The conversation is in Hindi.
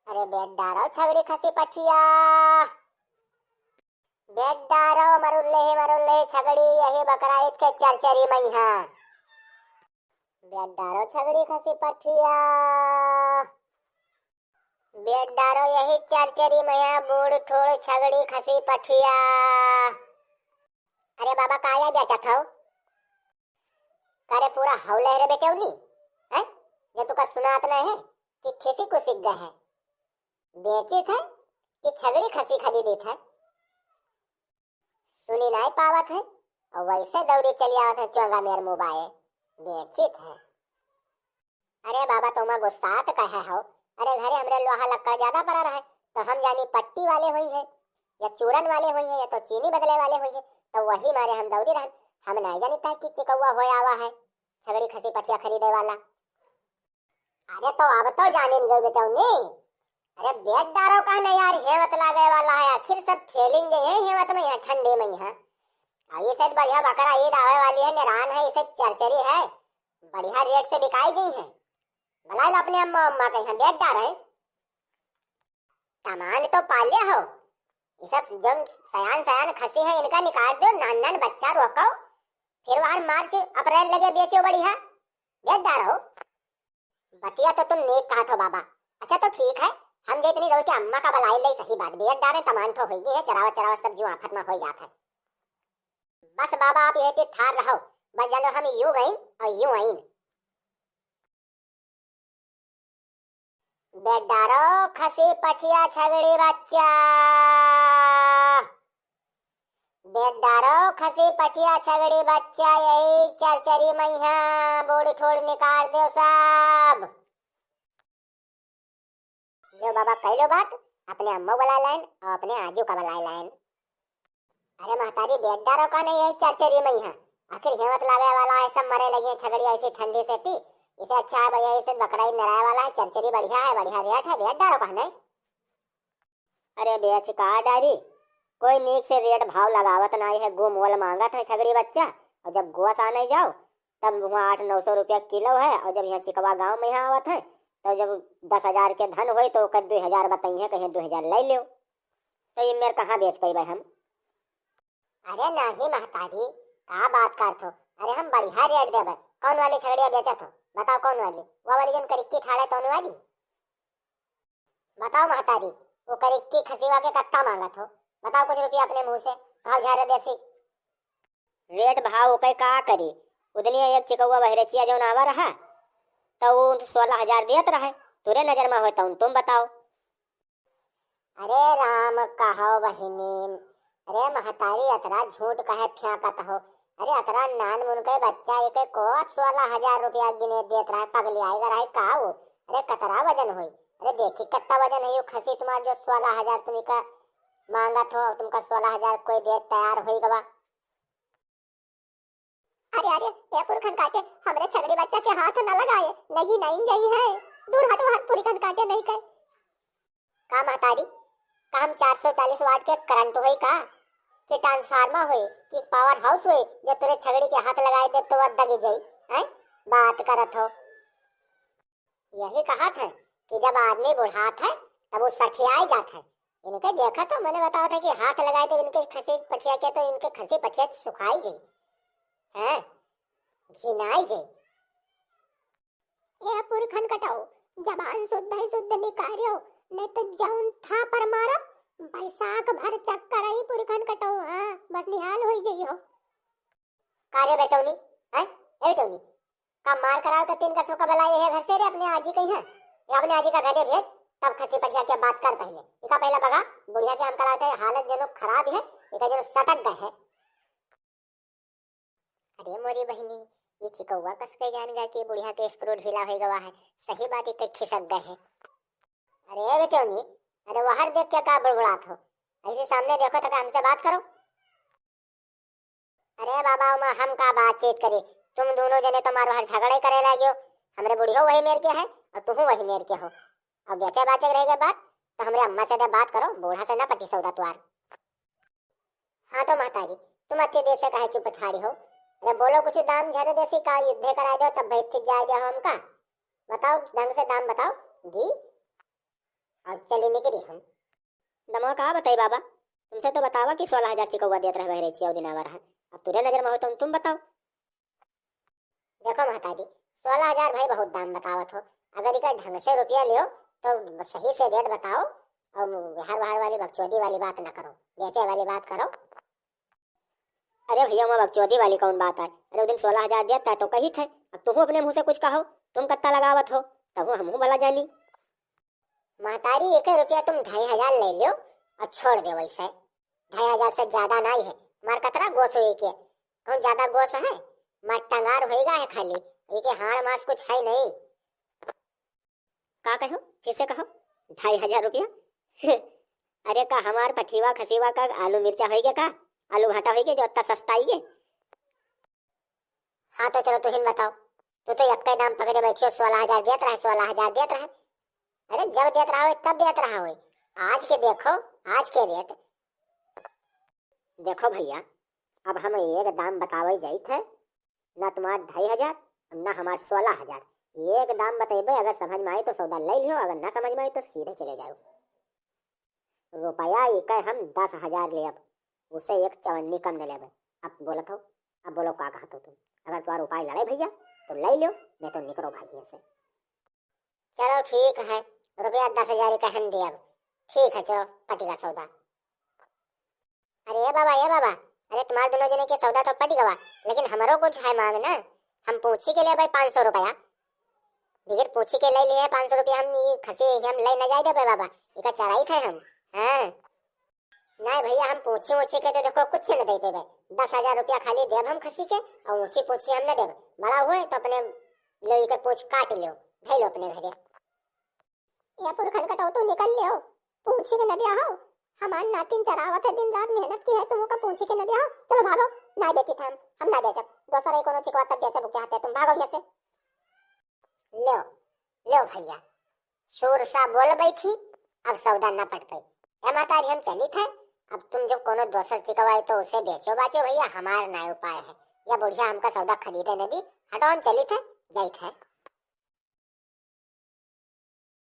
अरे बेट डारो छगड़ी खसी पठिया, बेट डारो मरुल्ले छगड़ी यही बकरा ईद के चरचरी मैहा। बेट डारो छगड़ी खसी पठिया, बेट डारो यही चरचरी मैहा बूढ़ ठोड़ छगड़ी खसी पठिया। अरे बाबा काया बेचा था करे पूरा हौले रे बेटे उनी है ये तुका सुनात नहीं है कि खिसी को सीख गए है बेची था कि छगड़ी खसी खरीदी था सुनी नहीं पावत है और वैसे दौड़ी चली आवत है चोंगा मेर मोबाइल बेची था। अरे बाबा तुम गुस्सात कहे हो। अरे घरे हमरे लोहा लक्कड़ ज्यादा पड़ा रहा है तो हम जानी पट्टी वाले हुई है या चूरन वाले हुई है या तो चीनी बदले वाले हुई है तो वही मारे हम दौड़ी रहे। हम नहीं जानता कि चिकौआ हो आवा है छगड़ी खसी पठिया खरीदे वाला। अरे तो अब तो जाने गए बेटौनी। अरे बेट डारो का नहीं यार हेवत लागे वाला है आखिर सब खेलेंगे हैं हेवत में यहाँ ठंडे में यहाँ। ये शायद बढ़िया बकरा ईद आवे वाली है निरान है इसे चरचरी है बढ़िया रेट से बिकाई गई है। बुला लो अपने अम्मा अम्मा के यहाँ बेट डार है सामान तो पाले हो ये सब जो सयान सयान खसी है इनका निकाल दो नान नान बच्चा रोको फिर वहां मार्च अप्रैल लगे बेचो बढ़िया बेट डार हो। बतिया तो तुम नेक कहा थो बाबा। अच्छा तो ठीक है हम जितनी रोटी अम्मा का बलाई ले सही बात बेट डारे तमान तो होगी है चरावा चरावा सब जो आफत में हो जाता है। बस बाबा आप ये ठार रहो बस जानो हम यूं गई और यूं आईन। बेट डारो खसी पठिया छगड़ी बच्चा, बेट डारो खसी पठिया छगड़ी बच्चा यही चरचरी मैहा बूढ़ ठोड़ निकाल दो सब। जो बाबा कह लो बात अपने अम्मा बुला लाइन और अपने आजू का बुला लाइन। अरे महतारी बेट डारो का नहीं यही चरचरी मैहा आखिर हिम्मत लागे वाला है सब मरे लगे छगड़ी ऐसी ठंडी से थी इसे अच्छा है भैया इसे बकरा नराया वाला है चरचरी बढ़िया है बढ़िया रेट है बेट डारो का नहीं। अरे बेच का डारी कोई नीक से रेट भाव लगावत नहीं है गो मोल मांगत है छगड़ी बच्चा और जब गोस आने जाओ तब वहाँ 800-900 रुपया किलो है और जब यहाँ चिकवा गांव में यहाँ आवत है तो जब 10,000 के धन हो तो कद 2,000 बताई है कहीं 2,000 ले लो तो ये मेरे कहाँ बेच पाई हम। अरे नहीं महतारी कहा बात कर थो अरे हम बढ़िया रेट देवे कौन वाली छगड़िया बेचा थो बताओ कौन वाली वो वाली जन करिक्की ठाड़े तो वाली बताओ महतारी वो करिक्की खसीवा के कट्टा मांगा थो बताओ कुछ रुपया अपने मुंह से कहा झारे देसी रेट भाव कई का करी उतनी एक चिकौआ बहरचिया जो आवा रहा तो वो 16,000 देत रहे तुरे नजर में होता तुम बताओ। अरे राम कहो बहिनी अरे महतारी अतरा झूठ कहे फ्याकत हो। अरे अतरा नान मुन के बच्चा एक को 16,000 रुपया गिने देत रहा पगली आएगा रहा का वो अरे कतरा वजन हुई अरे देखी कट्टा वजन है यो खसी तुम्हार जो 16,000 तुम्ही का मांगा थो तुमका 16,000 कोई दे तैयार हो गवा। अरे अरे पेपुर खन काटे हमरे छगड़ी बच्चा के हाथ न लगाए नहीं नहीं जाई है दूर हटो हाथ पूरी खन काटे नहीं कर का महतारी का हम 440 वाट के करंट होई का कि ट्रांसफार्मर होई कि पावर हाउस होई जो तेरे छगड़ी के हाथ लगाए दे तो दग जाई हैं बात करत हो। यही कहा था कि जब आदमी बुढ़ात है तब वो सठियाई जात है इनके देखा तो मैंने बताया था कि हाथ लगाए तो इनके खसी पठिया के तो इनके खसी पठिया सुखाई गई हैं जिनाई गई। ये पूरी खन कटाओ जबान शुद्ध ही शुद्ध निकालियो नहीं तो जाऊन था पर मारो बैसाख भर चक्कर आई पूरी खन कटाओ हां बस निहाल होई जइयो। कारे बेटौनी हैं ए बेटौनी का मार कराओ तो 3 कसों का बुलाए है घर से रे अपने आजी कहीं है या अपने आजी का घरे भेज तब खसी पठिया के बात कर पहले इका पहला बगा बुढ़िया के हम कराते हैं हालत जनो खराब है इका जनो सटक गए है। अरे मोरी बहनी ये चिकौआ कस के जान गया कि बुढ़िया के स्क्रू ढीला हो गवा है सही बात एक खिसक गए है। अरे बेटौनी अरे वहां देख क्या का बड़बड़ात हो ऐसे सामने देखो तो हमसे बात करो। अरे बाबा हम का बातचीत करे तुम दोनों जने तुम्हारे हर झगड़े करे लगे हमरे बुढ़िया वही मेर के है और तुम वही मेर के हो और बेचे बाचे रहेगा बात तो हमरे अम्मा से बात करो बूढ़ा से ना पटी सौदा तुआर। हाँ तो माताजी तुम अति देर से कहे चुप ठाड़ी हो अरे बोलो कुछ दाम झरे देसी का युद्ध करा दो तब बैठ जाए हमका बताओ ढंग से दाम बताओ दी और अब चली निकली हम। दमा का बताई बाबा, तुमसे तो बतावा कि 16,000 चिकौआ देत रह रही छिया दिन आवर है। अब तुरे नजर में हो तुम बताओ। देखो महतारी, 16,000 भाई बहुत दाम बतावत हो। अगर इका ढंग से रुपया लियो तो सही से रेट बताओ और बिहार बाहर वाली बकचोदी वाली बात ना करो, बेचे वाली बात करो। अरे भैया वहाँ बकचोदी वाली कौन बात है? अरे उस दिन 16,000 देता है तो कही थे, अब तुम अपने मुंह से कुछ कहो, तुम कत्ता लगावत हो तब हम भला जानी। महतारी 1 रुपया तुम 2,500 ले लियो और छोड़ दे वैसे। 2,500 से ज्यादा नहीं है। मार कतरा गोश हुई के कौन ज्यादा गोश है? मार टंगार होएगा है खाली, ये हाड़ मास कुछ है नहीं। का कहो, फिर से कहो। 2,500 रुपया? अरे का हमार पठीवा खसीवा का आलू मिर्चा होइगे का? आलू भाटा होइगे जो इतना सस्ता आइगे? हाँ तो चलो तुहिन बताओ। तो एक दाम पकड़े बैठियो, 16,000 देत रहे, 16,000 देत रहे। अरे जब देत रहा हो तब देत रहा हो। आज के देखो, आज के रेट देखो भैया, अब हम एक दाम बतावे जाई थे ना, तुम्हार 2,500 ना हमार 16,000। एक दाम बतेबे, अगर समझ में आई तो सौदा ले लियो, अगर ना समझ में आई तो सीधे चले जाओ। रुपया एक हम 10,000 ले, अब उससे एक चवन्नी कम न लेबे। अब बोलत हो, अब बोलो का कहत हो तुम? अगर तुम्हारा उपाय लड़े भैया तो ले लो, नहीं तो निकलो भाई से। चलो ठीक है, रुपया 10,000 का हम दे। अब ठीक है, चलो पटी का सौदा। अरे ये बाबा, ये बाबा, अरे तुम्हारे दोनों जने के सौदा तो पटी गवा, लेकिन हमारो कुछ है मांग ना। हम पूछी के लिए भाई 500 रुपया, बिगर पूछी के ले लिए 500 रुपया। हम ये खसी हम ले न जाए दे बाबा, इका चढ़ाई थे हम। हाँ नहीं भैया, हम पूछी ऊँची के तो देखो कुछ न दे पे। 10,000 रुपया खाली देव हम खसी के, और ऊँची पूछी हम न देव। बड़ा हुए तो अपने लो इके पूछ काट लो, धै लो अपने घरे। या पुरखन कटाओ तो निकल लियो, पूछी के न दिया हो। हमार नातिन चरावत है, दिन रात मेहनत की है, तुम का पूछी के न दिया हो। चलो भागो, ना देती था हम ना बेचब। दोसर कोनो चिकवा तब बेचब बुके हाथे, तुम भागो यहाँ से। लो लो भैया, शोर सा बोल बैठी, अब सौदा न पट पाई। ए मातारी, हम चली थे। अब तुम जो कोनो दोसर चिकवाई तो उसे बेचो बाचो भैया, हमार ना उपाय है। या बुढ़िया हमका सौदा खरीदे न दी, हटो हम चली थे, जाई थे।